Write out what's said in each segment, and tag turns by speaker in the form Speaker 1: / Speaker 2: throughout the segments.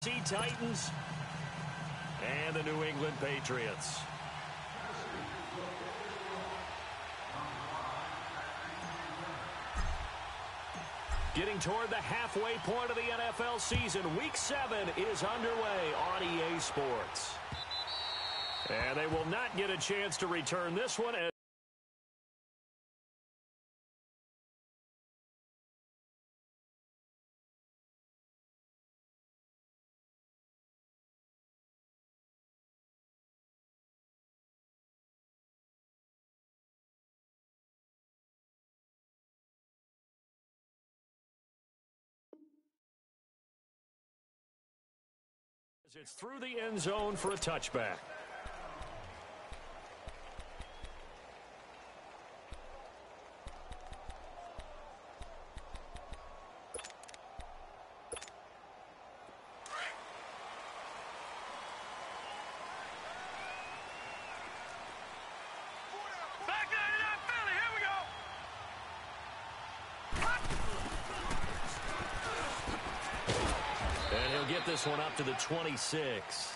Speaker 1: Titans and the New England Patriots. Getting toward the halfway point of the NFL season, Week 7 is underway on EA Sports. And they will not get a chance to return this one. It's through the end zone for a touchback. This one up to the 26.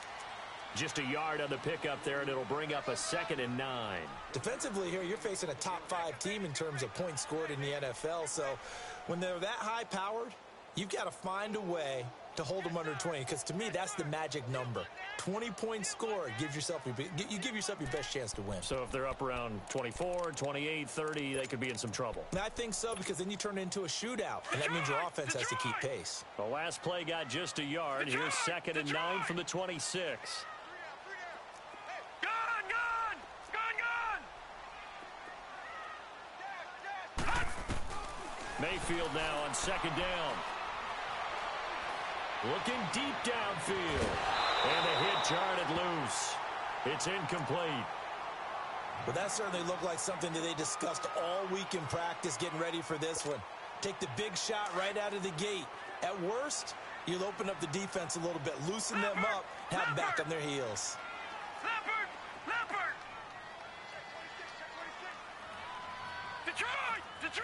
Speaker 1: Just a yard on the pickup there, and it'll bring up a 2nd and 9.
Speaker 2: Defensively here, you're facing a top 5 team in terms of points scored in the NFL. So when they're that high-powered, you've got to find a way to hold them under 20. Because to me, that's the magic number. 20 points scored, you give yourself your best chance to win.
Speaker 1: So if they're up around 24, 28, 30, they could be in some trouble.
Speaker 2: I think so, because then you turn it into a shootout, and that means your offense has to keep pace.
Speaker 1: The last play got just a yard. Here's 2nd and 9 from the 26. Mayfield now on 2nd down. Looking deep downfield. And a hit jarred it loose. It's incomplete.
Speaker 2: Well, that certainly looked like something that they discussed all week in practice getting ready for this one. Take the big shot right out of the gate. At worst, you'll open up the defense a little bit, loosen them up, have them back on their heels.
Speaker 1: Detroit!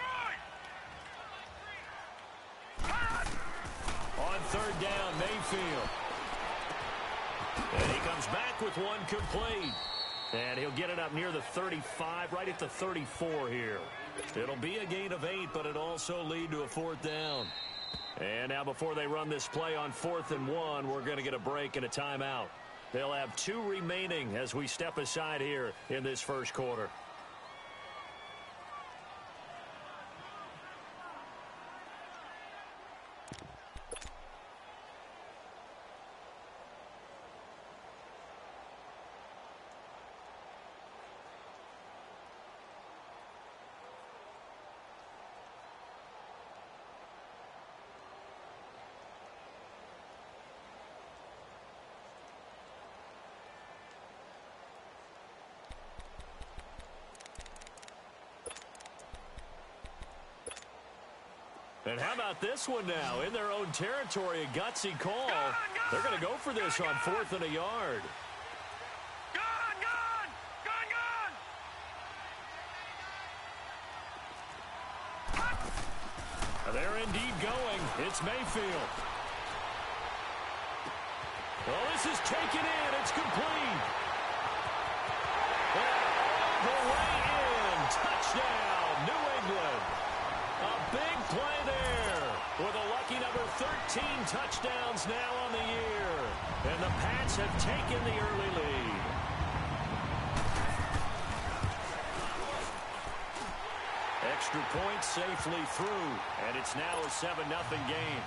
Speaker 1: On 3rd down, Mayfield. And he comes back with one complete. And he'll get it up near the 35, right at the 34 here. It'll be a gain of 8, but it'll also lead to a 4th down. And now before they run this play on 4th and 1, we're going to get a break and a timeout. They'll have 2 remaining as we step aside here in this first quarter. And how about this one now? In their own territory, a gutsy call. They're going to go for this on 4th and a yard. They're indeed going. It's Mayfield. Well, this is taken in. It's complete. All the way in. Touchdown, New England. A big play there with a lucky number 13 touchdowns now on the year. And the Pats have taken the early lead. Extra point safely through, and it's now a 7-0 game.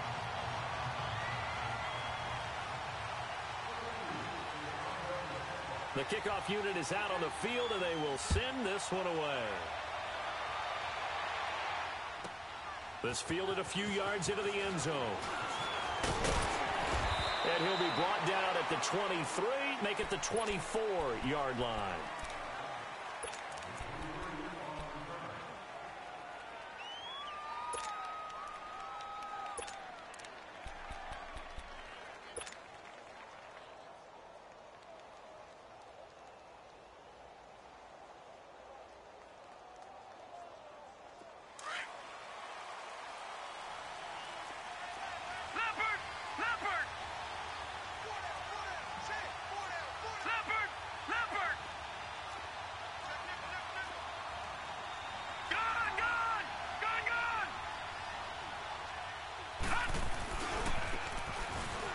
Speaker 1: The kickoff unit is out on the field, and they will send this one away. This fielded a few yards into the end zone. And he'll be brought down at the 23, make it the 24-yard line.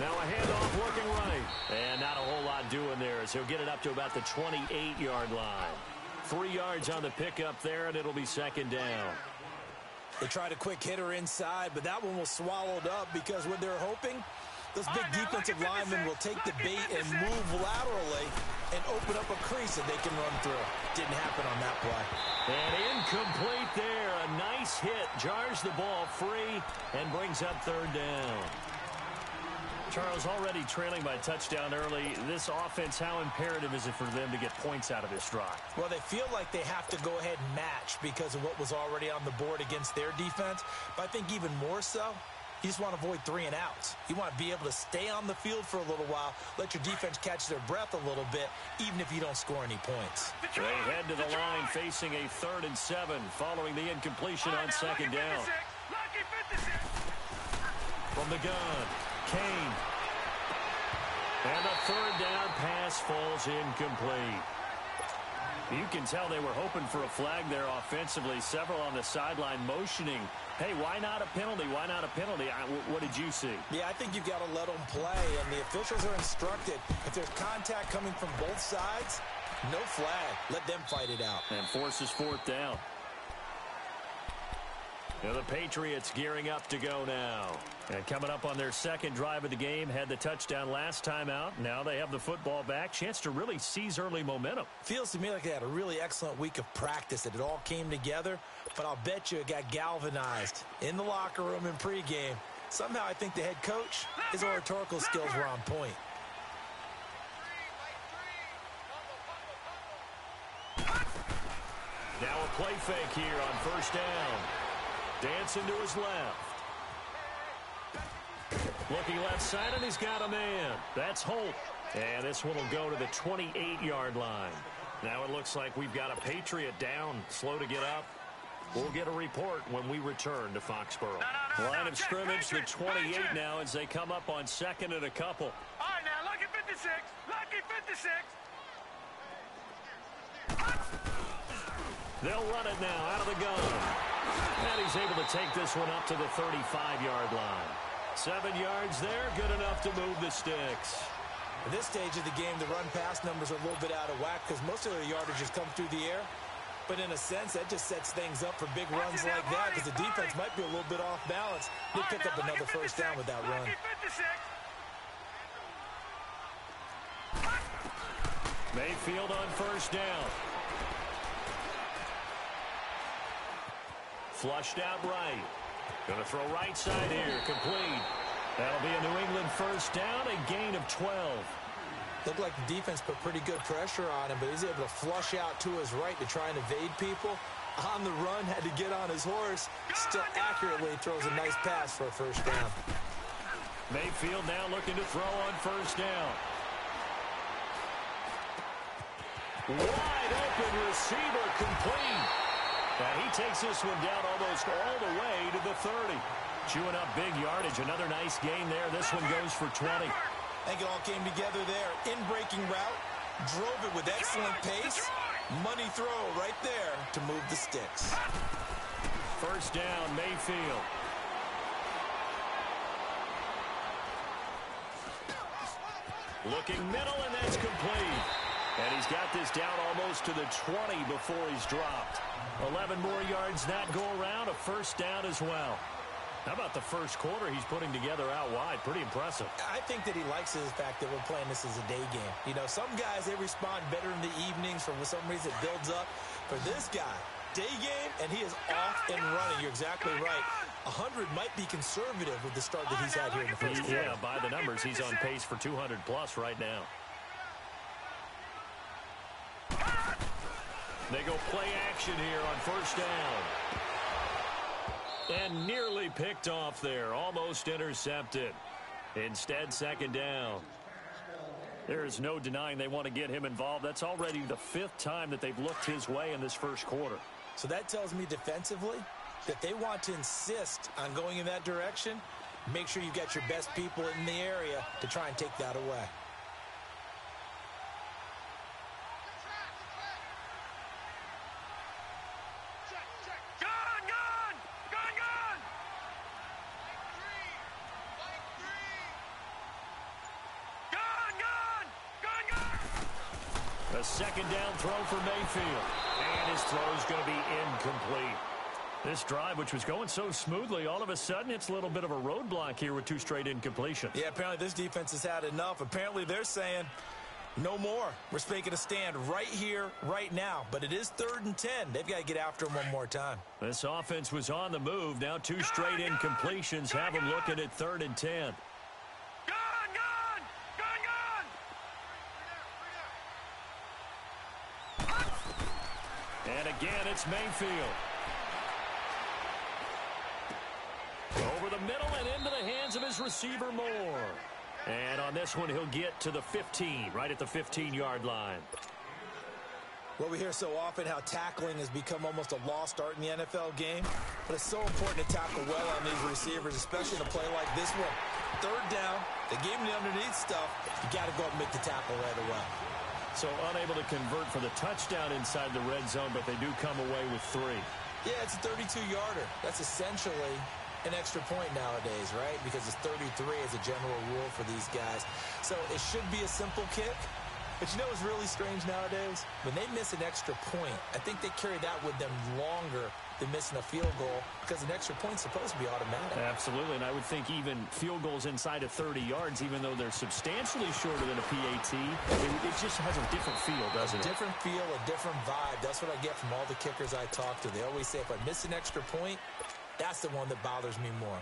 Speaker 1: Now a handoff looking right. And not a whole lot doing there as he'll get it up to about the 28-yard line. 3 yards on the pickup there, and it'll be second down.
Speaker 2: They tried a quick hitter inside, but that one was swallowed up because what they're hoping, those big defensive linemen will take the bait and move laterally and open up a crease that they can run through. Didn't happen on that play.
Speaker 1: And incomplete there. A nice hit. Jars the ball free and brings up third down. Charles, already trailing by a touchdown early. This offense, how imperative is it for them to get points out of this drive?
Speaker 2: Well, they feel like they have to go ahead and match because of what was already on the board against their defense. But I think even more so, you just want to avoid 3 and outs. You want to be able to stay on the field for a little while, let your defense catch their breath a little bit, even if you don't score any points.
Speaker 1: They head to the line facing a 3rd and 7 following the incompletion on second down. From the gun, Kane. And the 3rd down pass falls incomplete. You can tell they were hoping for a flag there offensively. Several on the sideline motioning, hey, why not a penalty? Why not a penalty? What did you see?
Speaker 2: Yeah, I think you've got to let them play, and the officials are instructed. If there's contact coming from both sides, no flag. Let them fight it out.
Speaker 1: And forces 4th down. Now the Patriots gearing up to go now. And coming up on their 2nd drive of the game, had the touchdown last time out. Now they have the football back. Chance to really seize early momentum.
Speaker 2: Feels to me like they had a really excellent week of practice. It all came together, but I'll bet you it got galvanized in the locker room in pregame. Somehow I think the head coach, his oratorical skills were on point.
Speaker 1: Now a play fake here on 1st down. Dancing to his left. Looking left side, and he's got a man. That's Holt. And this one will go to the 28-yard line. Now it looks like we've got a Patriot down, slow to get up. We'll get a report when we return to Foxborough. Line of scrimmage, the 28 now as they come up on 2nd and a couple.
Speaker 3: All right, now, lucky 56. Lucky 56.
Speaker 1: They'll run it now out of the gun. And he's able to take this one up to the 35-yard line. 7 yards there, good enough to move the sticks.
Speaker 2: At this stage of the game, the run-pass numbers are a little bit out of whack because most of their yardage has come through the air. But in a sense, that just sets things up for big runs like that because the defense might be a little bit off balance. They pick up another 1st down with that run.
Speaker 1: Mayfield on 1st down. Flushed out right. Going to throw right side here. Complete. That'll be a New England 1st down, a gain of 12.
Speaker 2: Looked like the defense put pretty good pressure on him, but he's able to flush out to his right to try and evade people. On the run, had to get on his horse. Still accurately throws a nice pass for a 1st down.
Speaker 1: Mayfield now looking to throw on 1st down. Wide open receiver, complete. And he takes this one down almost all the way to the 30. Chewing up big yardage. Another nice gain there. This one goes for 20.
Speaker 2: I think it all came together there. In-breaking route. Drove it with excellent pace. Money throw right there to move the sticks.
Speaker 1: 1st down, Mayfield. Looking middle, and that's complete. And he's got this down almost to the 20 before he's dropped. 11 more yards that go around, a 1st down as well. How about the 1st quarter he's putting together out wide? Pretty impressive.
Speaker 2: I think that he likes the fact that we're playing this as a day game. You know, some guys, they respond better in the evenings. For some reason, it builds up. For this guy, day game, and he is off and running. You're exactly right. 100 might be conservative with the start that he's had here in the 1st quarter.
Speaker 1: Yeah, by the numbers, he's on pace for 200-plus right now. They go play action here on 1st down. And nearly picked off there. Almost intercepted. Instead, 2nd down. There is no denying they want to get him involved. That's already the 5th time that they've looked his way in this 1st quarter.
Speaker 2: So that tells me defensively that they want to insist on going in that direction. Make sure you've got your best people in the area to try and take that away.
Speaker 1: A second down throw for Mayfield. And his throw is going to be incomplete. This drive, which was going so smoothly, all of a sudden it's a little bit of a roadblock here with 2 straight incompletions.
Speaker 2: Yeah, apparently this defense has had enough. Apparently they're saying no more. We're making a stand right here, right now. But it is 3rd and 10. They've got to get after him one more time.
Speaker 1: This offense was on the move. Now 2 straight incompletions have them looking at 3rd and 10. And again, it's Mayfield. Over the middle and into the hands of his receiver, Moore. And on this one, he'll get to the 15, right at the 15-yard line.
Speaker 2: Well, we hear so often how tackling has become almost a lost art in the NFL game. But it's so important to tackle well on these receivers, especially in a play like this one. 3rd down, they gave him the underneath stuff. You got to go up and make the tackle right away.
Speaker 1: So unable to convert for the touchdown inside the red zone, but they do come away with 3.
Speaker 2: Yeah, it's a 32-yarder. That's essentially an extra point nowadays, right? Because it's 33 as a general rule for these guys. So it should be a simple kick. But you know what's really strange nowadays? When they miss an extra point, I think they carry that with them longer than missing a field goal because an extra point's supposed to be automatic.
Speaker 1: Absolutely, and I would think even field goals inside of 30 yards, even though they're substantially shorter than a PAT, it just has a different feel, doesn't it?
Speaker 2: A different feel, a different vibe. That's what I get from all the kickers I talk to. They always say if I miss an extra point, that's the one that bothers me more.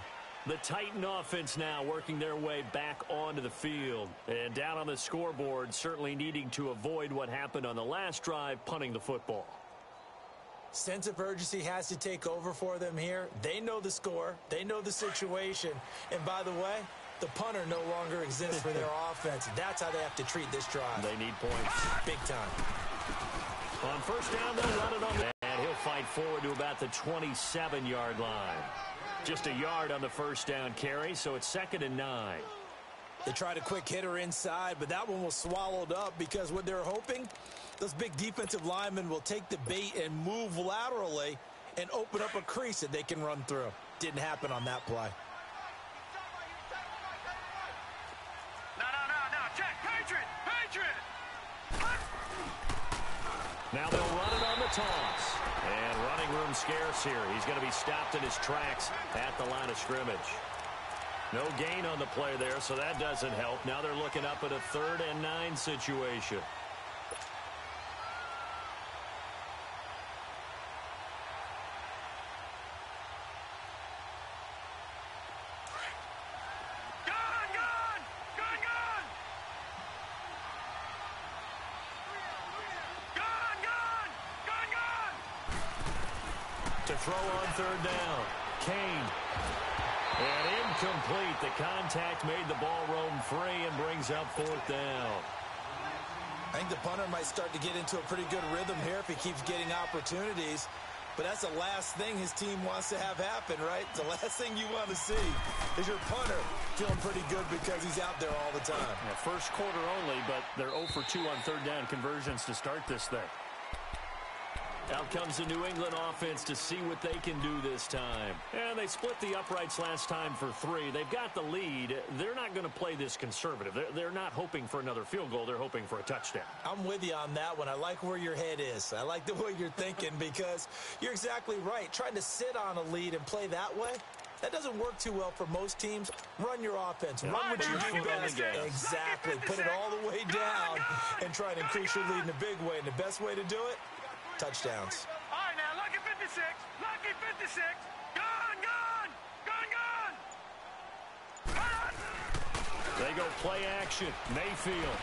Speaker 1: The Titan offense now working their way back onto the field. And down on the scoreboard, certainly needing to avoid what happened on the last drive, punting the football.
Speaker 2: Sense of urgency has to take over for them here. They know the score. They know the situation. And by the way, the punter no longer exists for their offense. That's how they have to treat this drive.
Speaker 1: They need points.
Speaker 2: Big time.
Speaker 1: On 1st down, they'll run it on the... And he'll fight forward to about the 27-yard line. Just a yard on the 1st down carry, so it's 2nd and 9.
Speaker 2: They tried a quick hitter inside, but that one was swallowed up because what they're hoping, those big defensive linemen will take the bait and move laterally and open up a crease that they can run through. Didn't happen on that play.
Speaker 3: No. Check. Patriot.
Speaker 1: Now they'll run it on the toss. And running room scarce here. He's going to be stopped in his tracks at the line of scrimmage. No gain on the play there, so that doesn't help. Now they're looking up at a 3rd and 9 situation. To throw on 3rd down. Kane. And incomplete. The contact made the ball roam free and brings up 4th down.
Speaker 2: I think the punter might start to get into a pretty good rhythm here if he keeps getting opportunities. But that's the last thing his team wants to have happen, right? The last thing you want to see is your punter feeling pretty good because he's out there all the time.
Speaker 1: Yeah, 1st quarter only, but they're 0 for 2 on 3rd down conversions to start this thing. Out comes the New England offense to see what they can do this time. And they split the uprights last time for 3. They've got the lead. They're not going to play this conservative. They're not hoping for another field goal. They're hoping for a touchdown.
Speaker 2: I'm with you on that one. I like where your head is. I like the way you're thinking because you're exactly right. Trying to sit on a lead and play that way, that doesn't work too well for most teams. Run your offense. Run what you do best. Exactly. Put it all the way down and try to increase your lead in a big way. And the best way to do it, touchdowns.
Speaker 3: All right, now, lucky 56. Lucky 56. Gone.
Speaker 1: They go play action. Mayfield.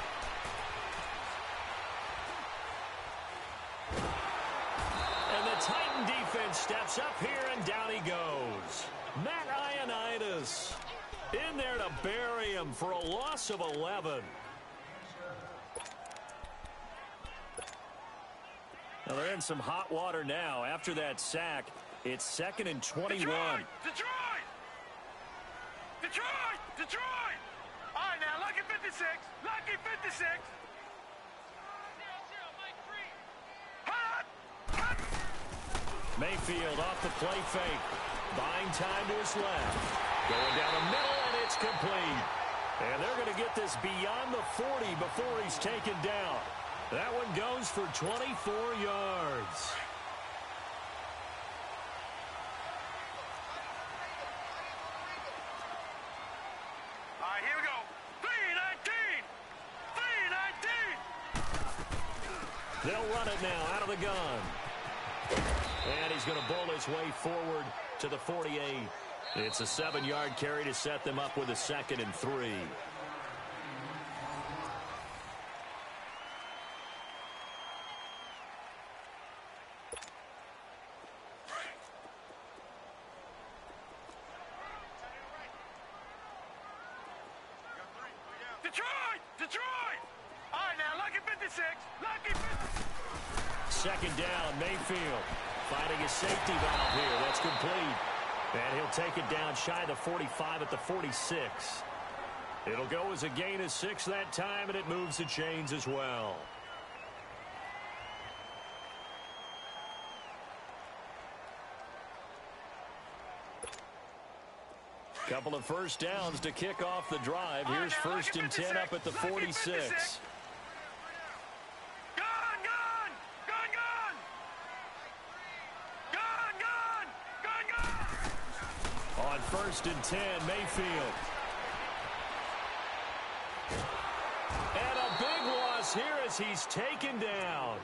Speaker 1: And the Titan defense steps up here, and down he goes. Matt Ioannidis in there to bury him for a loss of 11. Now they're in some hot water now. After that sack, it's 2nd and 21.
Speaker 3: Detroit! All right, now, lucky 56. Lucky 56.
Speaker 1: Mayfield off the play fake. Buying time to his left. Going down the middle, and it's complete. And they're going to get this beyond the 40 before he's taken down. That one goes for 24 yards.
Speaker 3: All right, here we go. 3-19. 3-19.
Speaker 1: They'll run it now out of the gun. And he's going to bowl his way forward to the 48. It's a 7-yard carry to set them up with a 2nd and 3.
Speaker 3: Detroit! All right, now, lucky 56. Lucky 56.
Speaker 1: 2nd down, Mayfield. Finding a safety valve here. That's complete. And he'll take it down shy of the 45 at the 46. It'll go as a gain of 6 that time, and it moves the chains as well. Couple of first downs to kick off the drive. Here's 1st and 10 up at the 46. On 1st and 10, Mayfield. And a big loss here as he's taken down.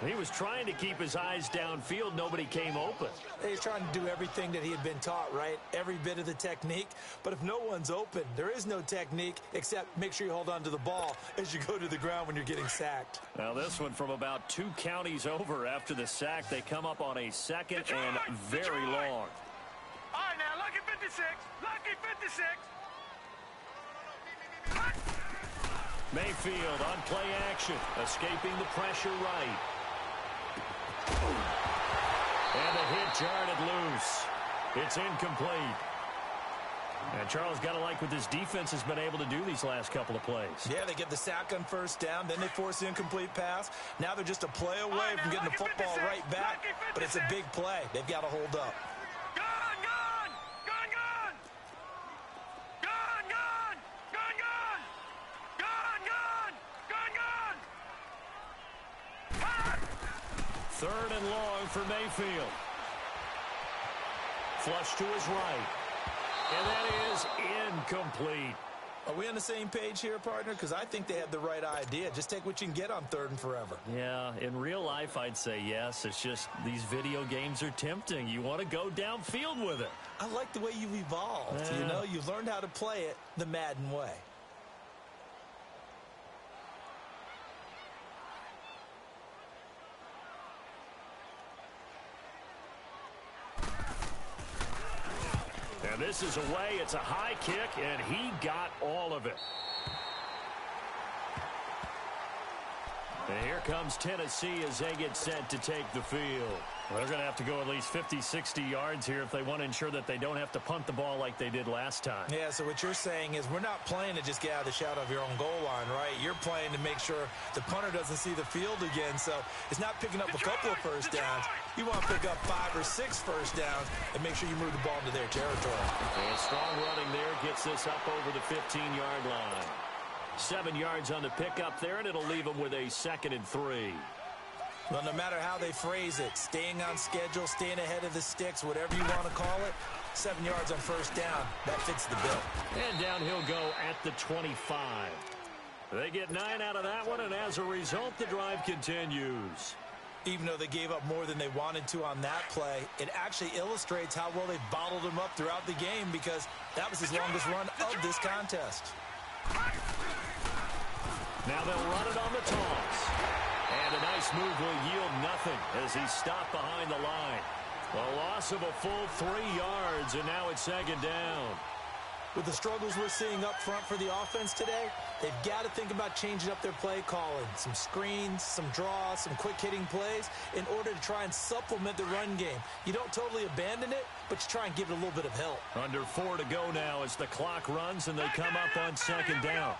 Speaker 1: He was trying to keep his eyes downfield. Nobody came open.
Speaker 2: He's trying to do everything that he had been taught, right? Every bit of the technique. But if no one's open, there is no technique except make sure you hold on to the ball as you go to the ground when you're getting sacked.
Speaker 1: Now this one from about 2 counties over after the sack. They come up on a 2nd and very long.
Speaker 3: All right, now, lucky 56. Lucky 56.
Speaker 1: Mayfield on play action, escaping the pressure right. And the hit jarred it loose. It's incomplete. And Charles, got to like what this defense has been able to do these last couple of plays.
Speaker 2: Yeah, they get the sack on 1st down, then they force the incomplete pass. Now they're just a play away from getting the football right back, but it's a big play. They've got to hold up.
Speaker 1: Third and long for Mayfield. Flush to his right. And that is incomplete.
Speaker 2: Are we on the same page here, partner? Because I think they had the right idea. Just take what you can get on 3rd and forever.
Speaker 1: Yeah, in real life, I'd say yes. It's just these video games are tempting. You want to go downfield with it.
Speaker 2: I like the way you've evolved.
Speaker 1: Yeah.
Speaker 2: You know, you've learned how to play it the Madden way.
Speaker 1: And this is away. It's a high kick, and he got all of it. And here comes Tennessee as they get set to take the field. Well, they're going to have to go at least 50, 60 yards here if they want to ensure that they don't have to punt the ball like they did last time.
Speaker 2: Yeah, so what you're saying is we're not playing to just get out of the shadow of your own goal line, right? You're playing to make sure the punter doesn't see the field again, so it's not picking up a couple of first downs. You want to pick up 5 or 6 first downs and make sure you move the ball into their territory.
Speaker 1: And strong running there gets this up over the 15-yard line. 7 yards on the pickup there, and it'll leave them with a 2nd and 3.
Speaker 2: Well, no matter how they phrase it, staying on schedule, staying ahead of the sticks, whatever you want to call it, 7 yards on first down, that fits the bill.
Speaker 1: And down he'll go at the 25. They get 9 out of that one, and as a result, the drive continues.
Speaker 2: Even though they gave up more than they wanted to on that play, it actually illustrates how well they bottled him up throughout the game because that was his longest run of this contest.
Speaker 1: Now they'll run it on the toss. And a nice move will yield nothing as he's stopped behind the line. A loss of a full 3 yards, and now it's 2nd down.
Speaker 2: With the struggles we're seeing up front for the offense today, they've got to think about changing up their play calling. Some screens, some draws, some quick-hitting plays in order to try and supplement the run game. You don't totally abandon it, but you try and give it a little bit of help.
Speaker 1: Under 4 to go now as the clock runs, and they come up on 2nd down.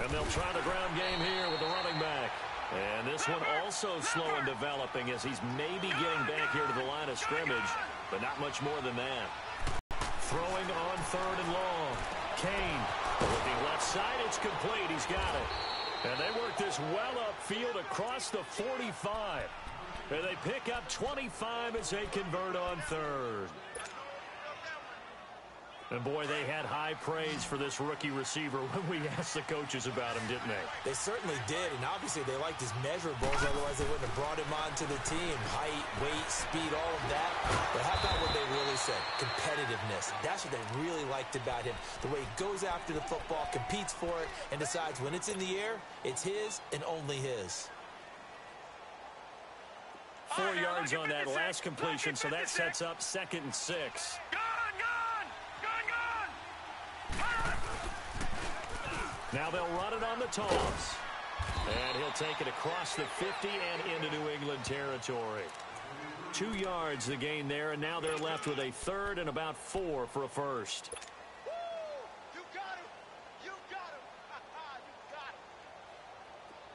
Speaker 1: And they'll try the ground game here with the running back. And this one also slow in developing as he's maybe getting back here to the line of scrimmage, but not much more than that. Throwing on 3rd and long. Kane looking left left side. It's complete. He's got it. And they work this well upfield across the 45. And they pick up 25 as they convert on third. And, boy, they had high praise for this rookie receiver when we asked the coaches about him, didn't they?
Speaker 2: They certainly did, and obviously they liked his measurables. Otherwise, they wouldn't have brought him onto the team. Height, weight, speed, all of that. But how about what they really said? Competitiveness. That's what they really liked about him. The way he goes after the football, competes for it, and decides when it's in the air, it's his and only his.
Speaker 1: 4 yards on that last completion, so that sets up 2nd and 6. Now they'll run it on the toss. And he'll take it across the 50 and into New England territory. 2 yards the gain there, and now they're left with a 3rd and about 4 for a first.
Speaker 3: You got him! You got him! You got him!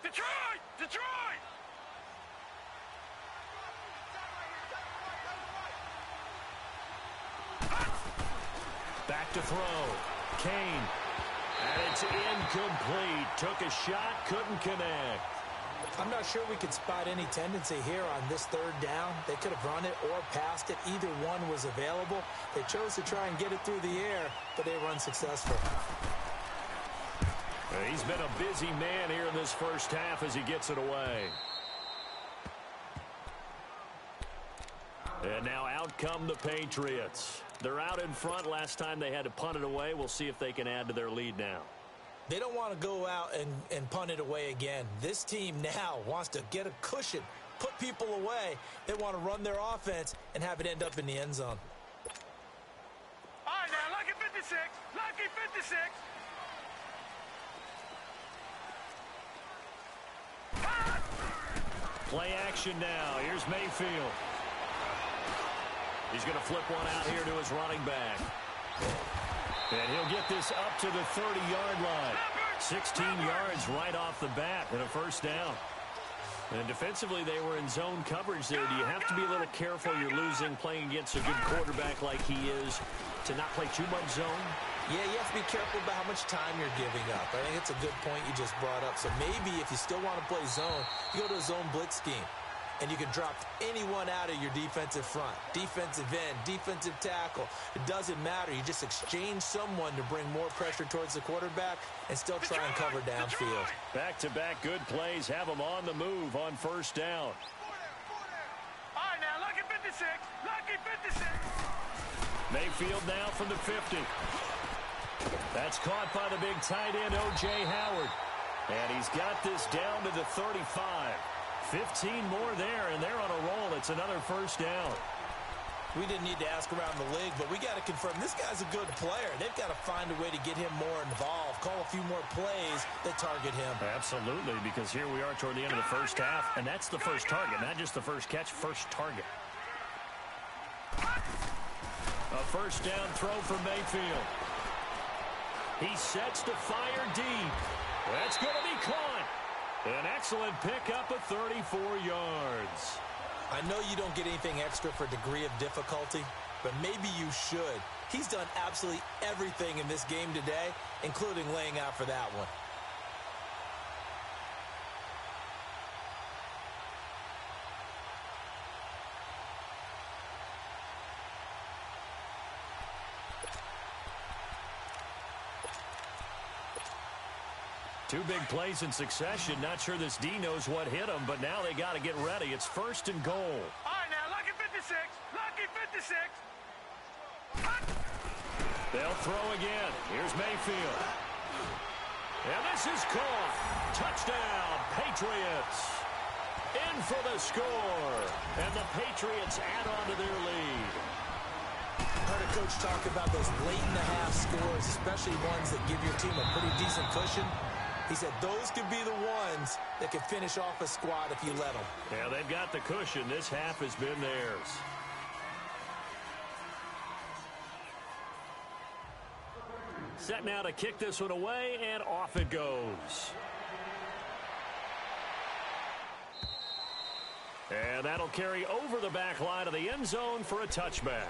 Speaker 3: Detroit! Detroit!
Speaker 1: Back to throw. Kane. And it's incomplete. Took a shot, couldn't connect.
Speaker 2: I'm not sure we could spot any tendency here on this 3rd down. They could have run it or passed it. Either one was available. They chose to try and get it through the air, but they were unsuccessful.
Speaker 1: He's been a busy man here in this first half as he gets it away. And now out come the Patriots. They're out in front. Last time they had to punt it away. We'll see if they can add to their lead now.
Speaker 2: They don't want to go out and punt it away again. This team now wants to get a cushion, put people away. They want to run their offense and have it end up in the end zone.
Speaker 3: All right, now, lucky 56. Lucky 56.
Speaker 1: Play action now. Here's Mayfield. He's going to flip one out here to his running back. And he'll get this up to the 30-yard line. 16 yards right off the bat and a first down. And defensively, they were in zone coverage there. Do you have to be a little careful? You're losing playing against a good quarterback like he is to not play too much zone?
Speaker 2: Yeah, you have to be careful about how much time you're giving up. I think it's a good point you just brought up. So maybe if you still want to play zone, you go to a zone blitz scheme. And you can drop anyone out of your defensive front. Defensive end, defensive tackle. It doesn't matter. You just exchange someone to bring more pressure towards the quarterback and still try and cover downfield.
Speaker 1: Back-to-back good plays have them on the move on first down.
Speaker 3: All right, now, lucky 56. Lucky 56.
Speaker 1: Mayfield now from the 50. That's caught by the big tight end, O.J. Howard. And he's got this down to the 35. 15 more there, and they're on a roll. It's another first down.
Speaker 2: We didn't need to ask around the league, but we got to confirm this guy's a good player. They've got to find a way to get him more involved, call a few more plays that target him.
Speaker 1: Absolutely, because here we are toward the end of the first half, and that's the first target, not just the first catch, first target. A first down throw for Mayfield. He sets to fire deep. That's going to be caught. An excellent pickup of 34 yards.
Speaker 2: I know you don't get anything extra for degree of difficulty, but maybe you should. He's done absolutely everything in this game today, including laying out for that one.
Speaker 1: Two big plays in succession. Not sure this D knows what hit him, but now they got to get ready. It's first and goal.
Speaker 3: All right, now, lucky 56. Lucky 56.
Speaker 1: They'll throw again. Here's Mayfield. And this is caught. Touchdown, Patriots. In for the score. And the Patriots add on to their lead.
Speaker 2: Heard a coach talk about those late-in-the-half scores, especially ones that give your team a pretty decent cushion. He said those could be the ones that could finish off a squad if you let them.
Speaker 1: Yeah, they've got the cushion. This half has been theirs. Set now to kick this one away, and off it goes. And that'll carry over the back line of the end zone for a touchback.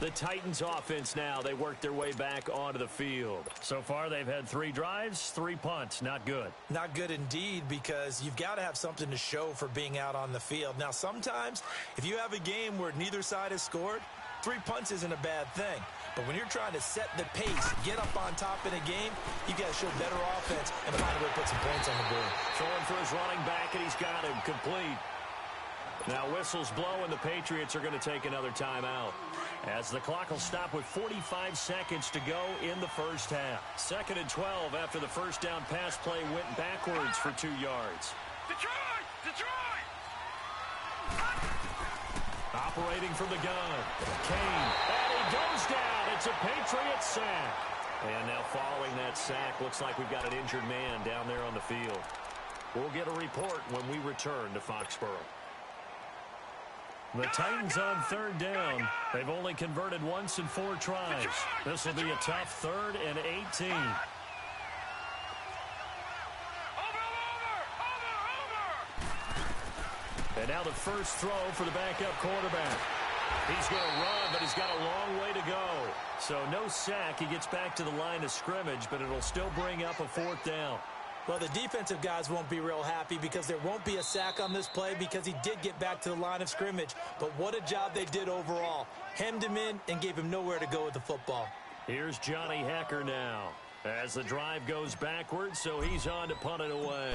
Speaker 1: The Titans offense now, they work their way back onto the field. So far, they've had 3 drives, 3 punts. Not good.
Speaker 2: Not good indeed, because you've got to have something to show for being out on the field. Now, sometimes, if you have a game where neither side has scored, 3 punts isn't a bad thing. But when you're trying to set the pace, get up on top in a game, you got to show better offense and find a way to put some points on the board.
Speaker 1: Throwing for his running back, and he's got him complete. Now whistles blow, and the Patriots are going to take another timeout, as the clock will stop with 45 seconds to go in the first half. 2nd and 12 after the first down pass play went backwards for 2 yards.
Speaker 3: Detroit! Detroit!
Speaker 1: Operating from the gun, Kane, and he goes down. It's a Patriot sack. And now following that sack, looks like we've got an injured man down there on the field. We'll get a report when we return to Foxborough. The Titans on 3rd down. They've only converted once in 4 tries. This will be a tough 3rd and 18. And now the first throw for the backup quarterback. He's going to run, but he's got a long way to go. So no sack. He gets back to the line of scrimmage, but it'll still bring up a 4th down.
Speaker 2: Well, the defensive guys won't be real happy because there won't be a sack on this play because he did get back to the line of scrimmage. But what a job they did overall. Hemmed him in and gave him nowhere to go with the football.
Speaker 1: Here's Johnny Hecker now as the drive goes backwards, so he's on to punt it away.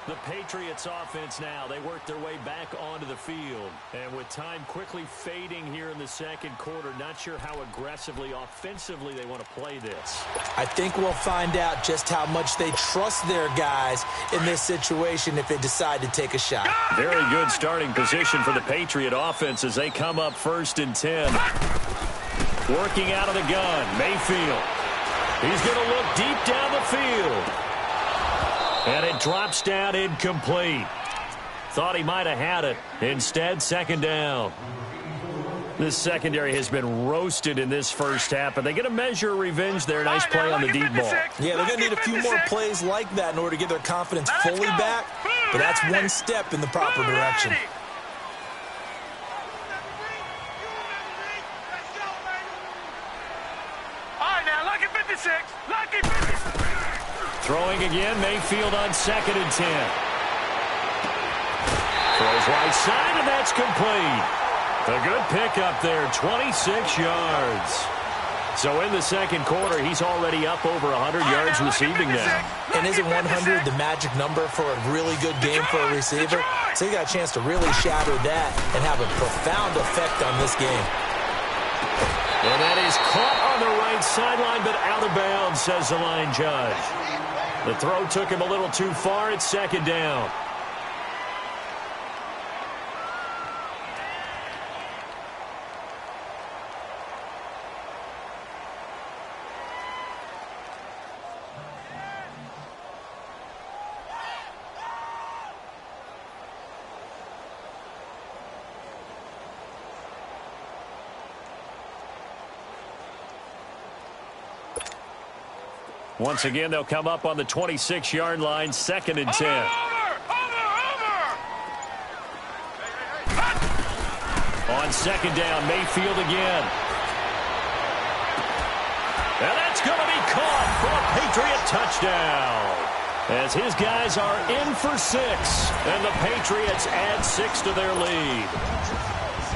Speaker 1: The Patriots offense now, they work their way back onto the field. And with time quickly fading here in the 2nd quarter, not sure how aggressively, offensively they want to play this.
Speaker 2: I think we'll find out just how much they trust their guys in this situation if they decide to take a shot.
Speaker 1: Very good starting position for the Patriot offense as they come up 1st and 10. Working out of the gun, Mayfield. He's going to look deep down the field. And it drops down incomplete. Thought he might have had it. Instead, 2nd down. This secondary has been roasted in this first half, but they get a measure of revenge there. Nice play on the deep ball.
Speaker 2: Yeah, they're going to need a few more plays like that in order to get their confidence fully back. But that's one step in the proper direction.
Speaker 3: All right, now, lucky 56. Lucky 56.
Speaker 1: Throwing again, Mayfield on 2nd and 10. Throws right side, and that's complete. A good pickup there, 26 yards. So in the 2nd quarter, he's already up over 100 yards receiving now.
Speaker 2: And isn't 100 the magic number for a really good game for a receiver? So he got a chance to really shatter that and have a profound effect on this game.
Speaker 1: And that is caught on the right sideline, but out of bounds, says the line judge. The throw took him a little too far. It's 2nd down. Once again, they'll come up on the 26-yard line, 2nd and 10. On 2nd down, Mayfield again. And that's going to be caught for a Patriot touchdown. As his guys are in for 6, and the Patriots add 6 to their lead.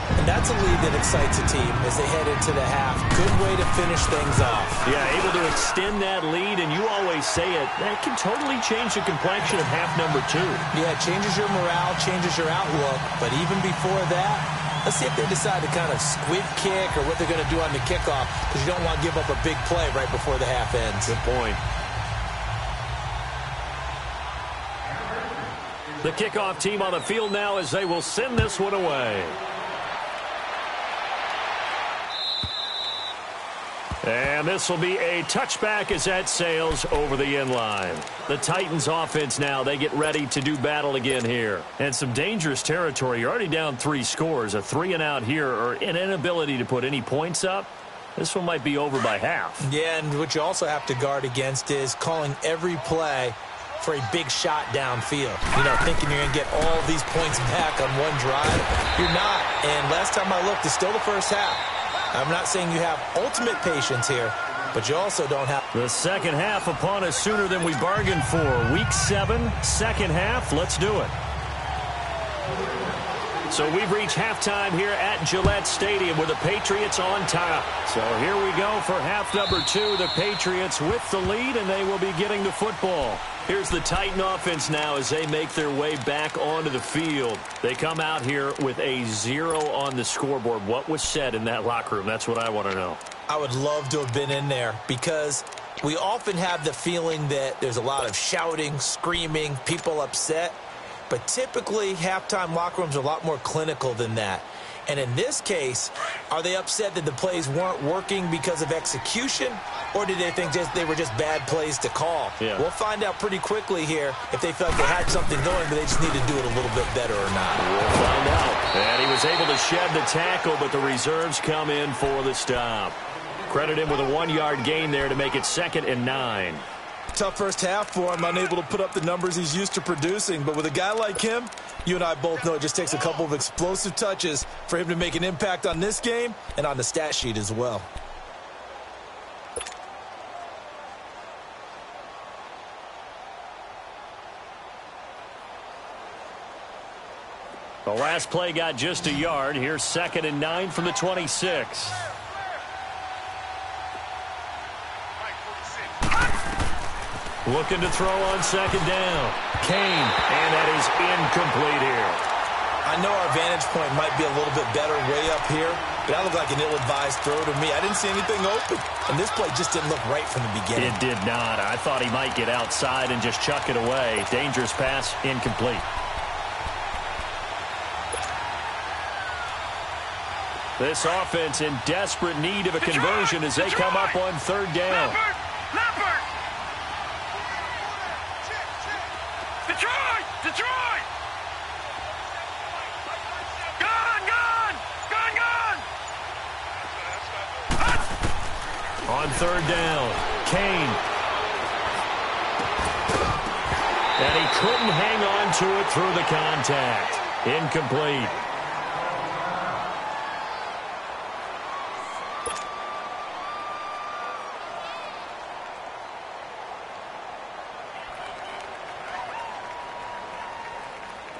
Speaker 2: And that's a lead that excites a team as they head into the half. Good way to finish things off.
Speaker 1: Yeah, able to extend that lead, and you always say it, that can totally change the complexion of half number 2.
Speaker 2: Yeah, it changes your morale, changes your outlook. But even before that, let's see if they decide to kind of squib kick or what they're going to do on the kickoff, because you don't want to give up a big play right before the half ends.
Speaker 1: Good point. The kickoff team on the field now as they will send this one away. And this will be a touchback as that sails over the end line. The Titans offense now, they get ready to do battle again here. And some dangerous territory. You're already down 3 scores. A 3-and-out here or an inability to put any points up. This one might be over by half.
Speaker 2: Yeah, and what you also have to guard against is calling every play for a big shot downfield. You know, thinking you're going to get all these points back on one drive. You're not. And last time I looked, it's still the first half. I'm not saying you have ultimate patience here, but you also don't have.
Speaker 1: The second half upon us sooner than we bargained for. Week 7, second half. Let's do it. So we've reached halftime here at Gillette Stadium with the Patriots on top. So here we go for half number 2. The Patriots with the lead, and they will be getting the football. Here's the Titan offense now as they make their way back onto the field. They come out here with a 0 on the scoreboard. What was said in that locker room? That's what I want to know.
Speaker 2: I would love to have been in there because we often have the feeling that there's a lot of shouting, screaming, people upset. But typically, halftime locker rooms are a lot more clinical than that. And in this case, are they upset that the plays weren't working because of execution? Or did they think they were just bad plays to call?
Speaker 1: Yeah.
Speaker 2: We'll find out pretty quickly here if they felt they had something going, but they just need to do it a little bit better or not.
Speaker 1: We'll find out. And he was able to shed the tackle, but the reserves come in for the stop. Credit him with a 1-yard gain there to make it 2nd and 9.
Speaker 2: Tough first half for him, unable to put up the numbers he's used to producing. But with a guy like him, you and I both know it just takes a couple of explosive touches for him to make an impact on this game and on the stat sheet as well.
Speaker 1: The last play got just a yard. Here's 2nd and 9 from the 26. Looking to throw on 2nd down. Kane, and that is incomplete here.
Speaker 2: I know our vantage point might be a little bit better way up here, but that looked like an ill-advised throw to me. I didn't see anything open, and this play just didn't look right from the beginning.
Speaker 1: It did not. I thought he might get outside and just chuck it away. Dangerous pass, incomplete. This offense in desperate need of a conversion as they come up on 3rd down.
Speaker 3: Detroit! Gone!
Speaker 1: On 3rd down, Kane. And he couldn't hang on to it through the contact. Incomplete.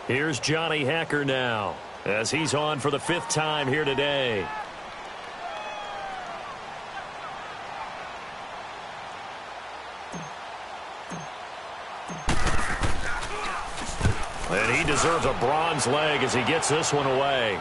Speaker 1: Here's Johnny Hacker now as he's on for the 5th time here today. And he deserves a bronze leg as he gets this one away.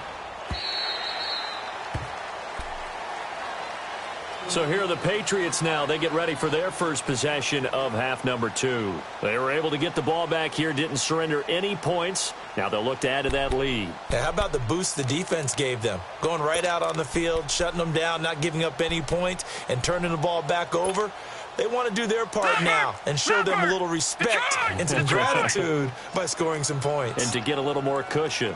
Speaker 1: So here are the Patriots now. They get ready for their first possession of half number 2. They were able to get the ball back here, didn't surrender any points. Now they'll look to add to that lead.
Speaker 2: Yeah, how about the boost the defense gave them? Going right out on the field, shutting them down, not giving up any points, and turning the ball back over. They want to do their part now and show them a little respect and some gratitude by scoring some points.
Speaker 1: And to get a little more cushion.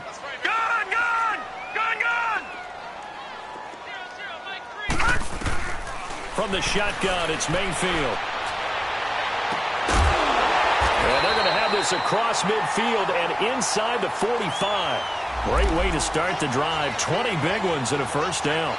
Speaker 1: From the shotgun, it's Mayfield. And they're going to have this across midfield and inside the 45. Great way to start the drive. 20 big ones and a first down.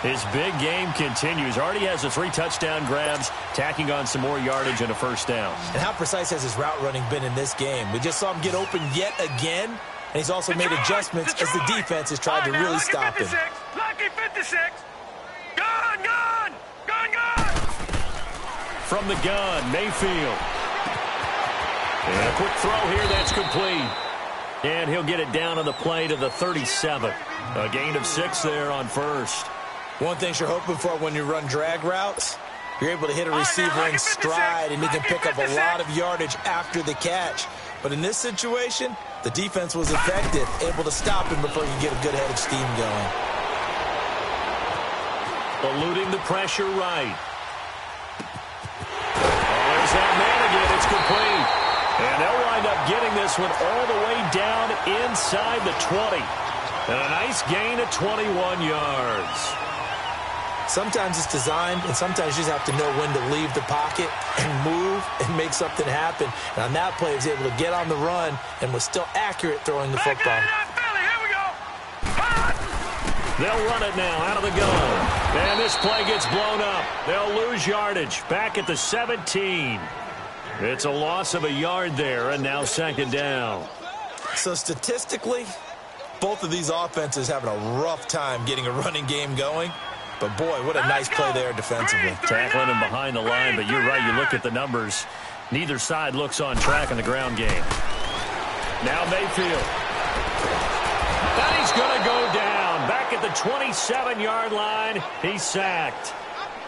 Speaker 1: His big game continues. Already has the 3 touchdown grabs, tacking on some more yardage and a first down.
Speaker 2: And how precise has his route running been in this game? We just saw him get open yet again, and he's also made adjustments as the defense has tried to really stop him.
Speaker 3: Lucky 56. Gone!
Speaker 1: From the gun, Mayfield. And a quick throw here, that's complete. And he'll get it down on the play to the 37. A gain of 6 there on first.
Speaker 2: One thing you're hoping for when you run drag routes, you're able to hit a receiver in stride, and he can pick up a lot of yardage after the catch. But in this situation, the defense was effective, able to stop him before you get a good head of steam going.
Speaker 1: Eluding the pressure right. There's that man again. It's complete. And they'll wind up getting this one all the way down inside the 20. And a nice gain of 21 yards.
Speaker 2: Sometimes it's designed, and sometimes you just have to know when to leave the pocket and move and make something happen. And on that play, he was able to get on the run and was still accurate throwing the football.
Speaker 1: They'll run it now out of the gun. And this play gets blown up. They'll lose yardage back at the 17. It's a loss of a yard there, and now second down.
Speaker 2: So statistically, both of these offenses having a rough time getting a running game going. But, boy, what a nice play there defensively.
Speaker 1: Tackling him behind the line, but you're right. You look at the numbers. Neither side looks on track in the ground game. Now Mayfield. And he's going to go down. Back at the 27-yard line, he's sacked.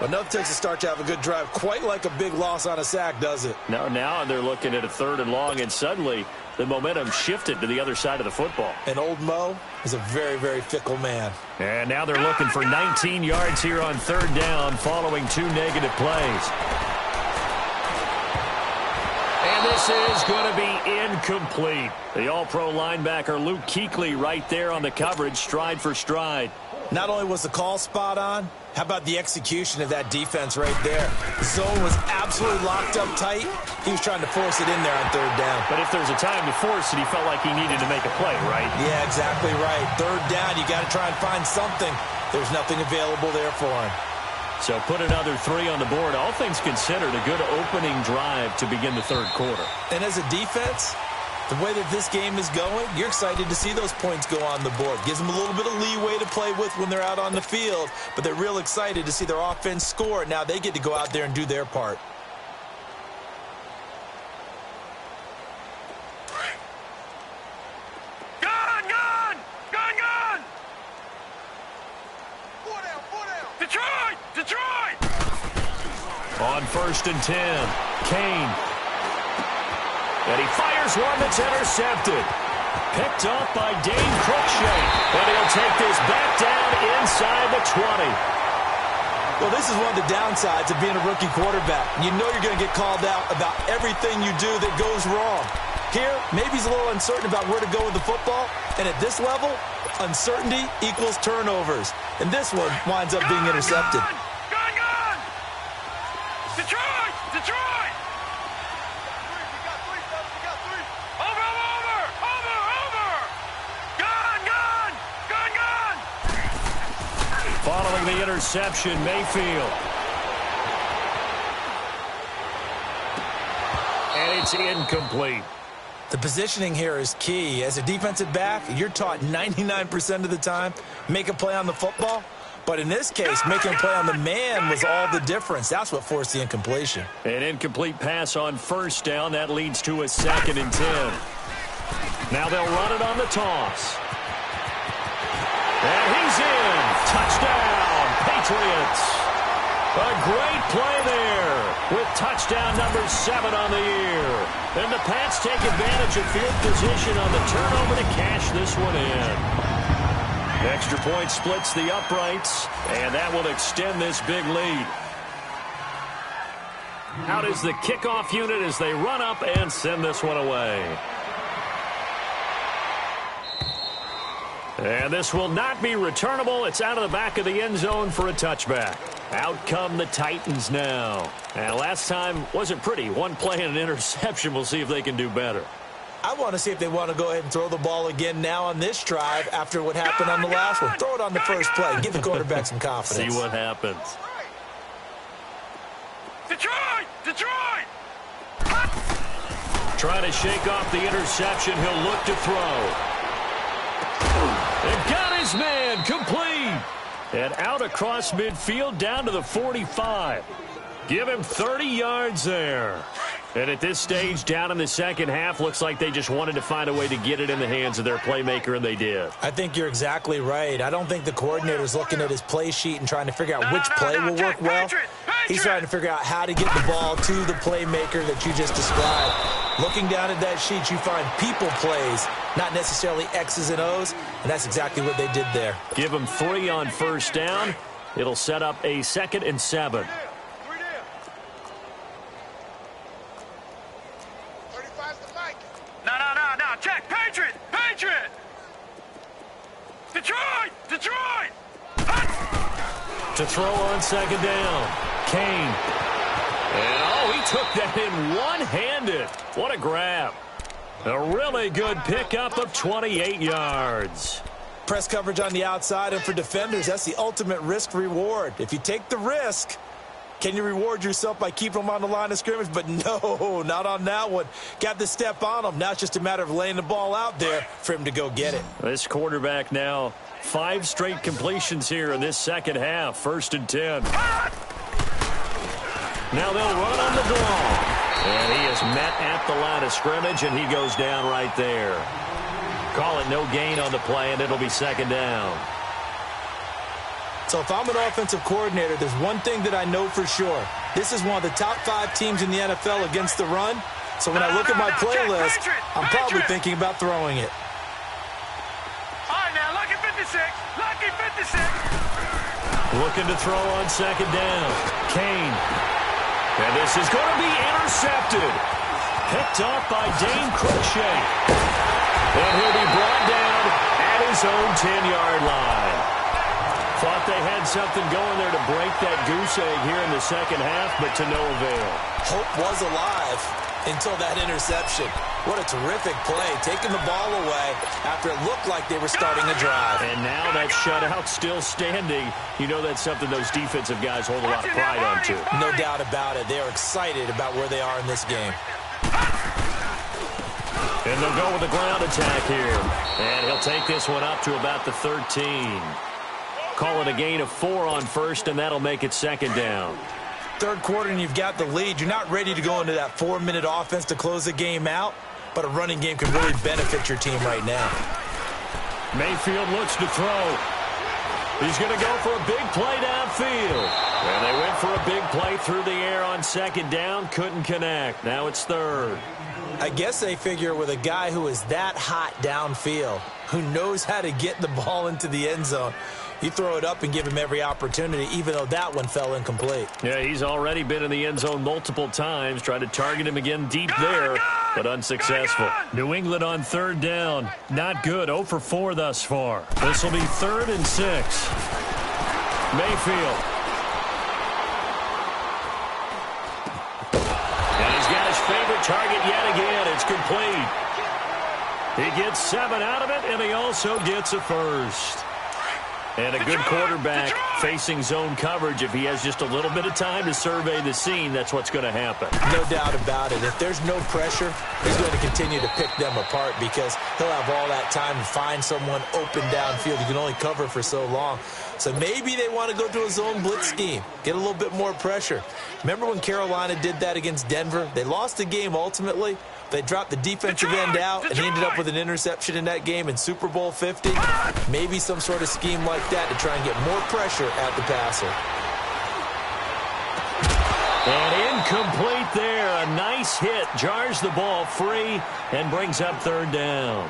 Speaker 2: Enough takes a start to have a good drive. Quite like a big loss on a sack, does it?
Speaker 1: Now they're looking at a 3rd and long, and suddenly the momentum shifted to the other side of the football.
Speaker 2: And old Mo is a very, very fickle man.
Speaker 1: And now they're looking for 19 yards here on 3rd down following 2 negative plays. And this is going to be incomplete. The all-pro linebacker Luke Kuechly right there on the coverage, stride for stride.
Speaker 2: Not only was the call spot on, how about the execution of that defense right there? The zone was absolutely locked up tight. He was trying to force it in there on 3rd down.
Speaker 1: But if there's a time to force it, he felt like he needed to make a play, right?
Speaker 2: Yeah, exactly right. 3rd down, you got to try and find something. There's nothing available there for him.
Speaker 1: So put another 3 on the board. All things considered, a good opening drive to begin the 3rd quarter.
Speaker 2: And as a defense, the way that this game is going, you're excited to see those points go on the board. Gives them a little bit of leeway to play with when they're out on the field, but they're real excited to see their offense score. Now they get to go out there and do their part.
Speaker 1: On 1st and 10, Kane. And he fires one that's intercepted. Picked off by Dane Cruikshank. And he'll take this back down inside the 20.
Speaker 2: Well, this is one of the downsides of being a rookie quarterback. You know you're going to get called out about everything you do that goes wrong. Here, maybe he's a little uncertain about where to go with the football. And at this level, uncertainty equals turnovers. And this one winds up being intercepted.
Speaker 3: Detroit! Over! Gun!
Speaker 1: Following the interception, Mayfield. And it's incomplete.
Speaker 2: The positioning here is key. As a defensive back, you're taught 99% of the time, make a play on the football. But in this case, making a play on the man was all the difference. That's what forced the incompletion.
Speaker 1: An incomplete pass on 1st down. That leads to a 2nd and 10. Now they'll run it on the toss. And he's in. Touchdown, Patriots. A great play there with touchdown number 7 on the year. And the Pats take advantage of field position on the turnover to cash this one in. Extra point splits the uprights, and that will extend this big lead. Out is the kickoff unit as they run up and send this one away. And this will not be returnable. It's out of the back of the end zone for a touchback. Out come the Titans now. And last time wasn't pretty. One play and an interception. We'll see if they can do better.
Speaker 2: I want to see if they want to go ahead and throw the ball again now on this drive after what happened on the last one. Throw it on the first play. Give the quarterback some confidence.
Speaker 1: See what happens.
Speaker 3: Detroit!
Speaker 1: Trying to shake off the interception. He'll look to throw. And got his man complete. And out across midfield down to the 45. Give him 30 yards there. And at this stage, down in the second half, looks like they just wanted to find a way to get it in the hands of their playmaker, and they did.
Speaker 2: I think you're exactly right. I don't think the coordinator's looking at his play sheet and trying to figure out which play will work well. He's trying to figure out how to get the ball to the playmaker that you just described. Looking down at that sheet, you find people plays, not necessarily X's and O's, and that's exactly what they did there.
Speaker 1: Give them 3 on 1st down. It'll set up a 2nd and 7.
Speaker 3: No, check. Patriot! Detroit!
Speaker 1: To throw on second down. Kane. And, oh, he took that in one-handed. What a grab. A really good pickup of 28 yards.
Speaker 2: Press coverage on the outside, and for defenders, that's the ultimate risk-reward. If you take the risk, can you reward yourself by keeping them on the line of scrimmage? But no, not on that one. Got the step on them. Now it's just a matter of laying the ball out there for him to go get it.
Speaker 1: This quarterback now, 5 straight completions here in this second half. 1st and 10. Now they'll run on the ball. And he is met at the line of scrimmage, and he goes down right there. Call it no gain on the play, and it'll be second down.
Speaker 2: So if I'm an offensive coordinator, there's one thing that I know for sure. This is one of the top 5 teams in the NFL against the run. So when I look at my playlist, I'm probably thinking about throwing it.
Speaker 3: All right, now, lucky 56. Lucky 56.
Speaker 1: Looking to throw on second down. Kane. And this is going to be intercepted. Picked off by Dane Cruikshank. And he'll be brought down at his own 10-yard line. Thought they had something going there to break that goose egg here in the second half, but to no avail.
Speaker 2: Hope was alive until that interception. What a terrific play, taking the ball away after it looked like they were starting a drive.
Speaker 1: And now that shutout still standing. You know that's something those defensive guys hold a lot of pride on, too.
Speaker 2: No doubt about it. They are excited about where they are in this game.
Speaker 1: And they'll go with the ground attack here. And he'll take this one up to about the 13. Call it a gain of 4 on first, and that'll make it second down.
Speaker 2: Third quarter, and you've got the lead. You're not ready to go into that 4-minute offense to close the game out, but a running game can really benefit your team right now.
Speaker 1: Mayfield looks to throw. He's going to go for a big play downfield. And they went for a big play through the air on second down. Couldn't connect. Now it's third.
Speaker 2: I guess they figure with a guy who is that hot downfield, who knows how to get the ball into the end zone, you throw it up and give him every opportunity, even though that one fell incomplete.
Speaker 1: Yeah, he's already been in the end zone multiple times. Tried to target him again deep there, but unsuccessful. New England on third down. Not good. 0 for 4 thus far. This will be 3rd and 6. Mayfield. And he's got his favorite target yet again. It's complete. He gets 7 out of it, and he also gets a first. And a good quarterback facing zone coverage. If he has just a little bit of time to survey the scene, that's what's going to happen.
Speaker 2: No doubt about it. If there's no pressure, he's going to continue to pick them apart because he'll have all that time to find someone open downfield. You can only cover for so long. So maybe they want to go to a zone blitz scheme, get a little bit more pressure. Remember when Carolina did that against Denver? They lost the game ultimately. They dropped the defensive end out, and he ended up with an interception in that game in Super Bowl 50. Maybe some sort of scheme like that to try and get more pressure at the passer.
Speaker 1: And incomplete there. A nice hit. Jars the ball free and brings up third down.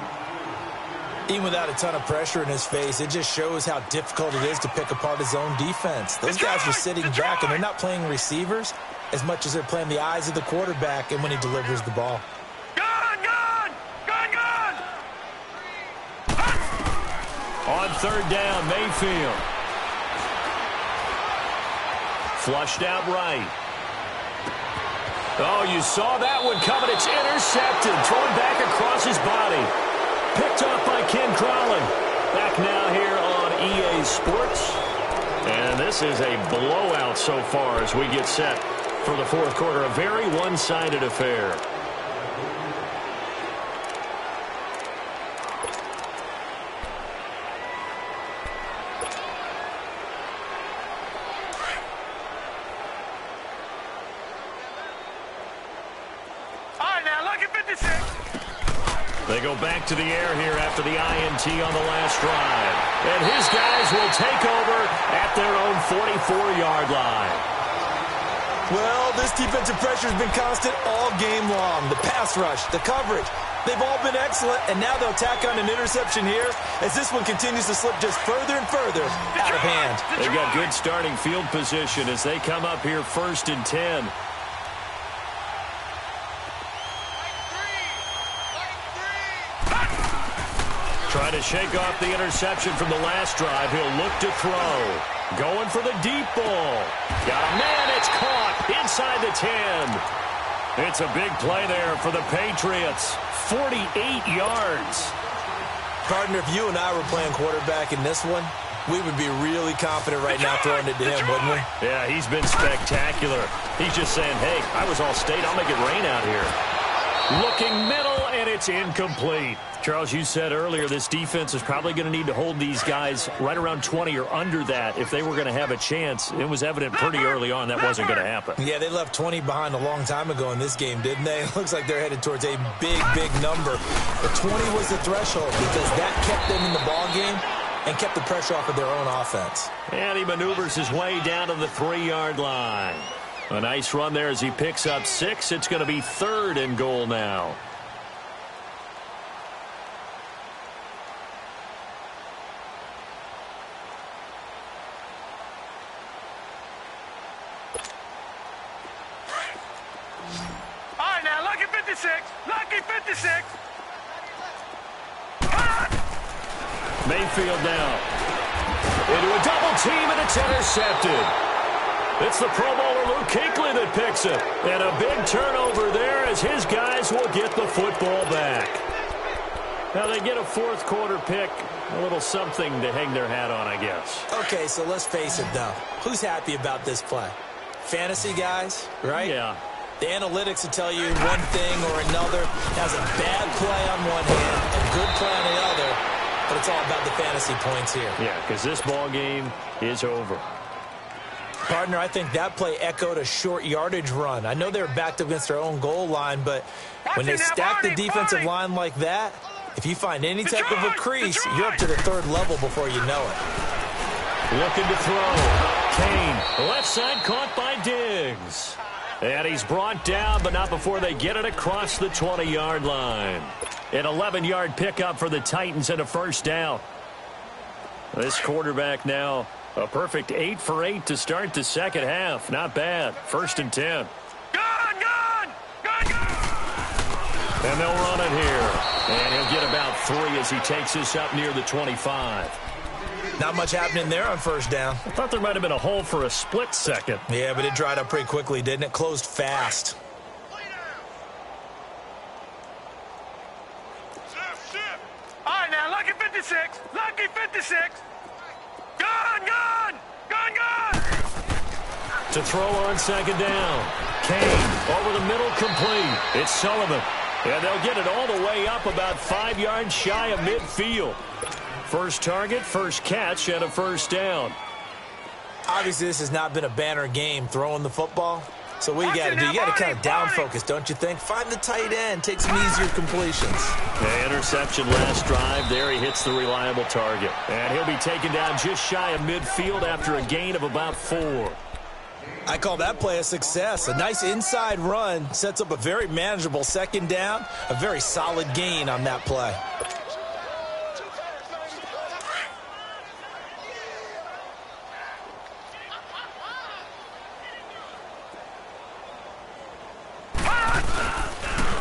Speaker 2: Even without a ton of pressure in his face, it just shows how difficult it is to pick apart his own defense. Those guys are sitting back, and they're not playing receivers as much as they're playing the eyes of the quarterback and when he delivers the ball.
Speaker 1: On third down, Mayfield. Flushed out right. Oh, you saw that one coming. It's intercepted. Thrown back across his body. Picked off by Ken Crowley. Back now here on EA Sports. And this is a blowout so far as we get set for the fourth quarter. A very one-sided affair. They go back to the air here after the INT on the last drive. And his guys will take over at their own 44-yard line.
Speaker 2: Well, this defensive pressure has been constant all game long. The pass rush, the coverage, they've all been excellent, and now they'll tack on an interception here as this one continues to slip just further and further out of hand.
Speaker 1: They've got good starting field position as they come up here 1st and 10. Try to to shake off the interception from the last drive, he'll look to throw. Going for the deep ball. Got a man. It's caught inside the 10. It's a big play there for the Patriots. 48 yards.
Speaker 2: Partner, if you and I were playing quarterback in this one, we would be really confident right now throwing it to him, wouldn't we?
Speaker 1: Yeah, he's been spectacular. He's just saying, hey, I was all state. I'll make it rain out here. Looking middle, and it's incomplete. Charles, you said earlier this defense is probably going to need to hold these guys right around 20 or under that if they were going to have a chance. It was evident pretty early on that wasn't going to happen.
Speaker 2: Yeah, they left 20 behind a long time ago in this game, didn't they? It looks like they're headed towards a big, big number. But 20 was the threshold because that kept them in the ball game and kept the pressure off of their own offense.
Speaker 1: And he maneuvers his way down to the 3-yard line. A nice run there as he picks up 6. It's going to be 3rd and goal now.
Speaker 3: All right, now, lucky 56. Lucky 56.
Speaker 1: Mayfield now. Into a double team, and it's intercepted. It's the Pro Bowler Luke Kuechly that picks it. And a big turnover there as his guys will get the football back. Now they get a 4th quarter pick. A little something to hang their hat on, I guess.
Speaker 2: Okay, so let's face it, though. Who's happy about this play? Fantasy guys, right?
Speaker 1: Yeah.
Speaker 2: The analytics will tell you one thing or another. Has a bad play on one hand, a good play on the other, but it's all about the fantasy points here.
Speaker 1: Yeah, because this ball game is over.
Speaker 2: Partner, I think that play echoed a short yardage run. I know they were backed up against their own goal line, but when they stack the defensive line like that, if you find any type of a crease, you're up to the 3rd level before you know it.
Speaker 1: Looking to throw. Kane, left side caught by Diggs. And he's brought down, but not before they get it across the 20-yard line. An 11-yard pickup for the Titans and a 1st down. This quarterback now, a perfect 8 for 8 to start the 2nd half. Not bad. 1st and 10.
Speaker 3: Gone!
Speaker 1: And they'll run it here. And he'll get about 3 as he takes this up near the 25.
Speaker 2: Not much happening there on 1st down.
Speaker 1: I thought there might have been a hole for a split second.
Speaker 2: Yeah, but it dried up pretty quickly, didn't it? Closed fast.
Speaker 3: All right, now, lucky 56. Lucky 56. Gone!
Speaker 1: To throw on 2nd down. Kane over the middle, complete. It's Sullivan. And they'll get it all the way up about 5 yards shy of midfield. 1st target, 1st catch, and a 1st down.
Speaker 2: Obviously, this has not been a banner game throwing the football. So what you got to do, you got to kind of down focus, don't you think? Find the tight end, take some easier completions.
Speaker 1: The interception last drive. There he hits the reliable target. And he'll be taken down just shy of midfield after a gain of about 4.
Speaker 2: I call that play a success. A nice inside run sets up a very manageable 2nd down. A very solid gain on that play.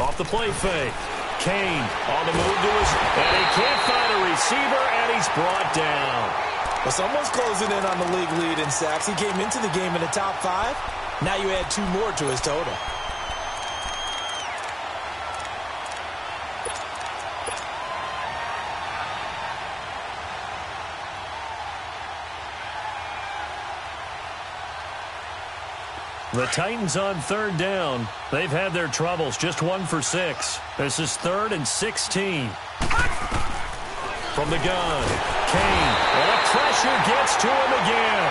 Speaker 1: Off the play fake. Kane on the move to his, and he can't find a receiver, and he's brought down.
Speaker 2: Well, someone's closing in on the league lead in sacks. He came into the game in the top 5. Now you add 2 more to his total.
Speaker 1: The Titans on 3rd down. They've had their troubles. Just 1 for 6. This is 3rd and 16. From the gun, Kane. And the pressure gets to him again.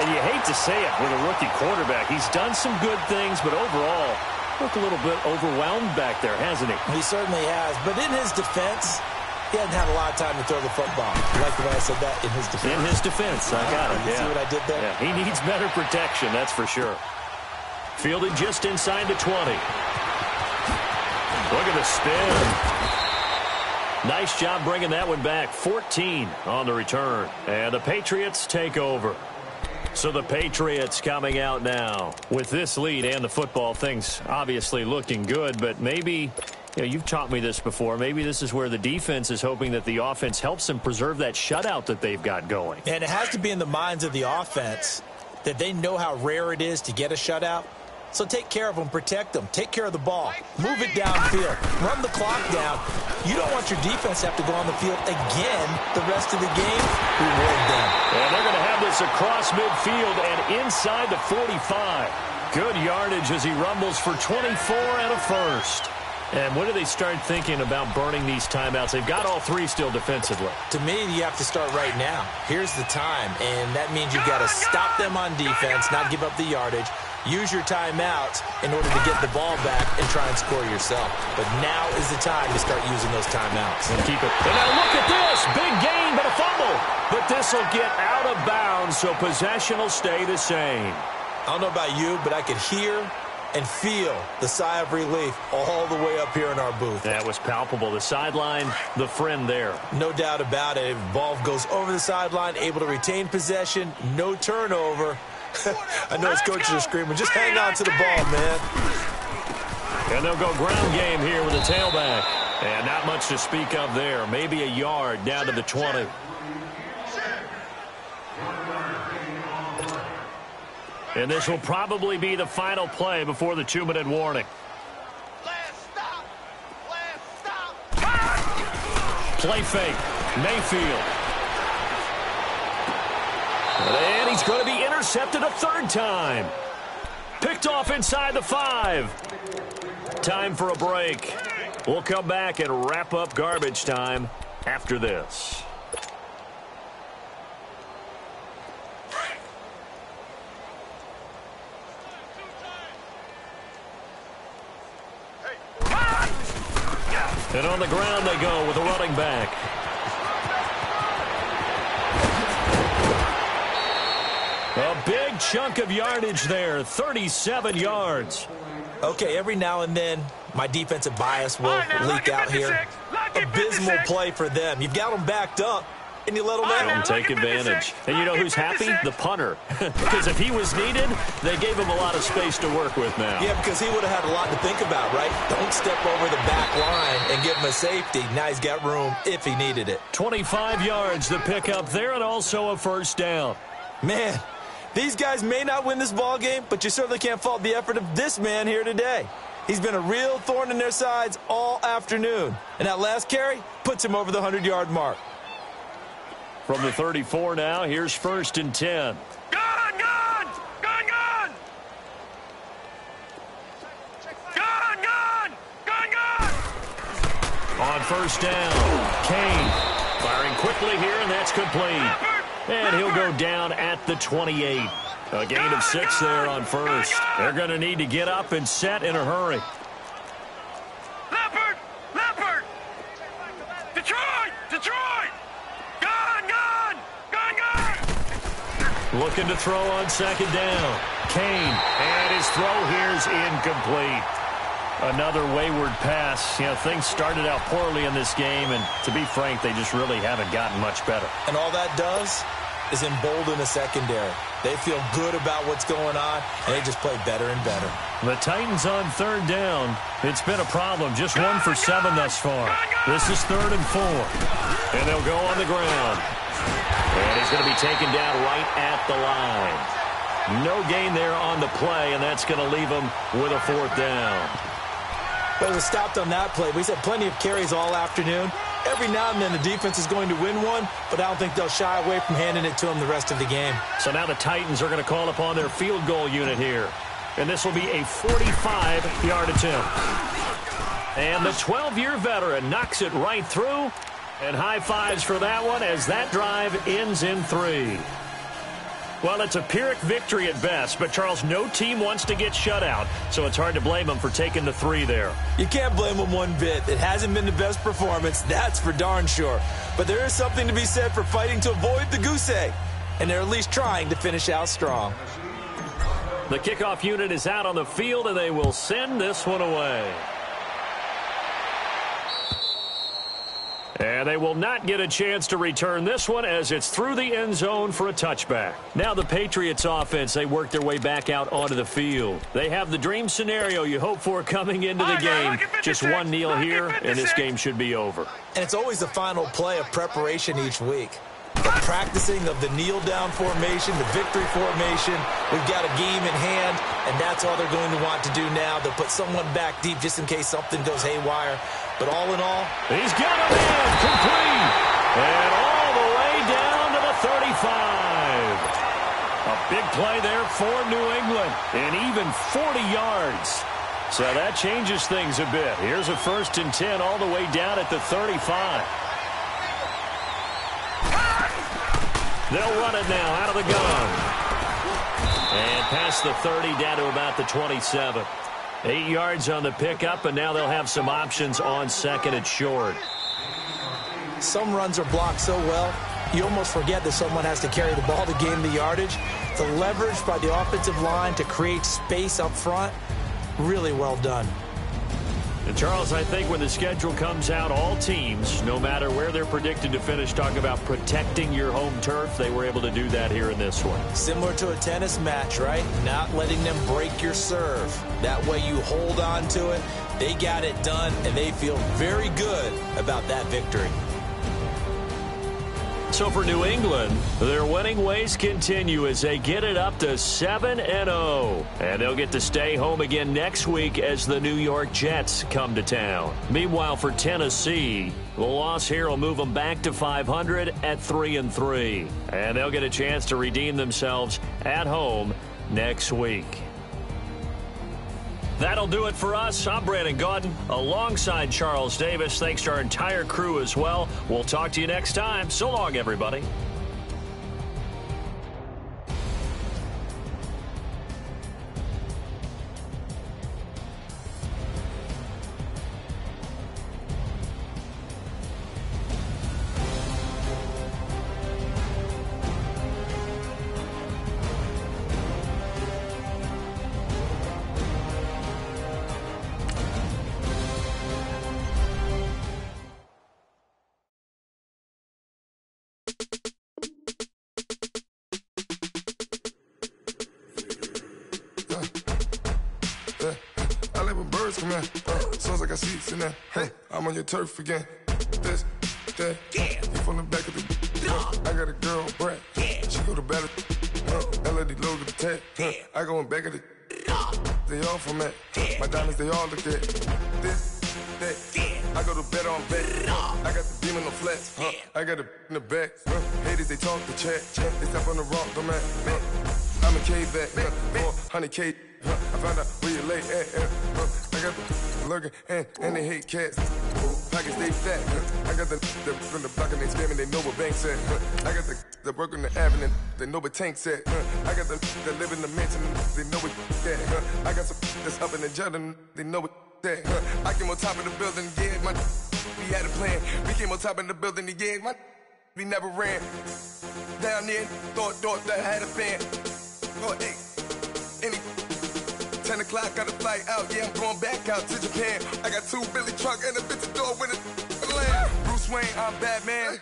Speaker 1: And you hate to say it with a rookie quarterback. He's done some good things, but overall, looked a little bit overwhelmed back there, hasn't he?
Speaker 2: He certainly has. But in his defense, he hasn't had a lot of time to throw the football. You like the way I said that? In his defense.
Speaker 1: In his defense. I got it,
Speaker 2: You
Speaker 1: yeah.
Speaker 2: see what I did there?
Speaker 1: Yeah, he needs better protection, that's for sure. Fielded just inside the 20. Look at the spin. Nice job bringing that one back. 14 on the return. And the Patriots take over. So the Patriots coming out now with this lead and the football, things obviously looking good, but maybe You know, you've taught me this before. Maybe this is where the defense is hoping that the offense helps them preserve that shutout that they've got going.
Speaker 2: And it has to be in the minds of the offense that they know how rare it is to get a shutout. So take care of them, protect them, take care of the ball, move it downfield, run the clock down. You don't want your defense to have to go on the field again the rest of the game. Reward them.
Speaker 1: And they're going to have this across midfield and inside the 45. Good yardage as he rumbles for 24 and a first. And when do they start thinking about burning these timeouts? They've got all three still defensively.
Speaker 2: To me, you have to start right now. Here's the time, and that means you've got to stop them on defense, not give up the yardage. Use your timeouts in order to get the ball back and try and score yourself. But now is the time to start using those timeouts.
Speaker 1: And keep it. And now look at this. Big gain, but a fumble. But this will get out of bounds, so possession will stay the same.
Speaker 2: I don't know about you, but I could hear and feel the sigh of relief all the way up here in our booth.
Speaker 1: That was palpable. The sideline, the friend there.
Speaker 2: No doubt about it. Ball goes over the sideline, able to retain possession, no turnover. I know his coaches are screaming, just hang on to the ball, man.
Speaker 1: And they'll go ground game here with the tailback. And not much to speak of there. Maybe a yard down to the 20. And this will probably be the final play before the 2-minute warning.
Speaker 3: Last stop. Last stop.
Speaker 1: Play fake. Mayfield. And he's going to be intercepted a third time. Picked off inside the 5. Time for a break. We'll come back and wrap up garbage time after this. And on the ground they go with a running back. A big chunk of yardage there, 37 yards.
Speaker 2: Okay, every now and then, my defensive bias will leak out here. Abysmal play for them. You've got them backed up, and you let them out.
Speaker 1: Take advantage. And you know who's happy? The punter. Because if he was needed, they gave him a lot of space to work with now.
Speaker 2: Yeah, because he would have had a lot to think about, right? Don't step over the back line and give him a safety. Now he's got room if he needed it.
Speaker 1: 25 yards to pick up there and also a first down.
Speaker 2: Man, these guys may not win this ball game, but you certainly can't fault the effort of this man here today. He's been a real thorn in their sides all afternoon. And that last carry puts him over the 100-yard mark.
Speaker 1: From the 34 now, here's 1st and 10.
Speaker 3: Gun! Gun! Gun! Gun! Gun! Gun! Gun! Gun!
Speaker 1: On first down, Kane firing quickly here, and that's complete. And he'll go down at the 28. A gain of 6 there on first. They're going to need to get up and set in a hurry.
Speaker 3: Leopard! Leopard! Detroit! Detroit! Gun! Gun! Gun! Gun!
Speaker 1: Looking to throw on 2nd down. Kane, and his throw here's incomplete. Another wayward pass. You know, things started out poorly in this game, and to be frank, they just really haven't gotten much better.
Speaker 2: And all that does is embolden the secondary. They feel good about what's going on, and they just play better and better.
Speaker 1: The Titans on 3rd down. It's been a problem. Just 1 for 7 thus far. This is 3rd and 4. And they'll go on the ground. And he's going to be taken down right at the line. No gain there on the play, and that's going to leave him with a 4th down.
Speaker 2: But it was stopped on that play. We've had plenty of carries all afternoon. Every now and then the defense is going to win one, but I don't think they'll shy away from handing it to them the rest of the game.
Speaker 1: So now the Titans are going to call upon their field goal unit here. And this will be a 45-yard attempt. And the 12-year veteran knocks it right through. And high fives for that one as that drive ends in 3. Well, it's a Pyrrhic victory at best, but, Charles, no team wants to get shut out, so it's hard to blame them for taking the 3 there.
Speaker 2: You can't blame them one bit. It hasn't been the best performance, that's for darn sure. But there is something to be said for fighting to avoid the goose egg, and they're at least trying to finish out strong.
Speaker 1: The kickoff unit is out on the field, and they will send this one away. And they will not get a chance to return this one as it's through the end zone for a touchback. Now the Patriots offense, they work their way back out onto the field. They have the dream scenario you hope for coming into the game. Just one kneel here, and this game should be over.
Speaker 2: And it's always the final play of preparation each week. The practicing of the kneel-down formation, the victory formation. We've got a game in hand, and that's all they're going to want to do now. They'll put someone back deep just in case something goes haywire. But all in all,
Speaker 1: he's got him in, complete, and all the way down to the 35. A big play there for New England, and even 40 yards. So that changes things a bit. Here's a 1st and 10 all the way down at the 35. They'll run it now out of the gun. And past the 30 down to about the 27. 8 yards on the pickup, and now they'll have some options on 2nd and short.
Speaker 2: Some runs are blocked so well, you almost forget that someone has to carry the ball to gain the yardage. The leverage by the offensive line to create space up front, really well done.
Speaker 1: And Charles, I think when the schedule comes out, all teams, no matter where they're predicted to finish, talk about protecting your home turf. They were able to do that here in this one.
Speaker 2: Similar to a tennis match, right? Not letting them break your serve. That way you hold on to it. They got it done, and they feel very good about that victory.
Speaker 1: So for New England, their winning ways continue as they get it up to 7-0. And they'll get to stay home again next week as the New York Jets come to town. Meanwhile, for Tennessee, the loss here will move them back to 500 at 3-3. And they'll get a chance to redeem themselves at home next week. That'll do it for us. I'm Brandon Gaudin alongside Charles Davis. Thanks to our entire crew as well. We'll talk to you next time. So long, everybody.
Speaker 4: Come here, sounds like I see it in there. Hey, I'm on your turf again. This, that, you from the back of the. I got a girl, Brad. She go to battle. LAD logo the tag. I go in back of the. They all from that. My diamonds, they all look at. This, that. I go to bet on bet. I got the demon on flats. I got it in the back. Haters, they talk the chat. They step on the rock, don't matter. I'm a K-back. 400K. I found out where you lay at. I got the lurking and they hate cats. Pockets they fat. I got the from the block and they spamming, they know what banks at. I got the work on the avenue, they know what tanks at. I got the that live in the mansion, they know what that. I got some that's up in the Jordan, they know what that. I came on top of the building, yeah, my we had a plan. We came on top of the building, yeah, my we never ran. Down there, thought that I had a fan. Oh, hey, any 10 o'clock, got a flight out, yeah, I'm going back out to Japan. I got 2 Billy truck and a bitch door with a land. Bruce Wayne, I'm Batman.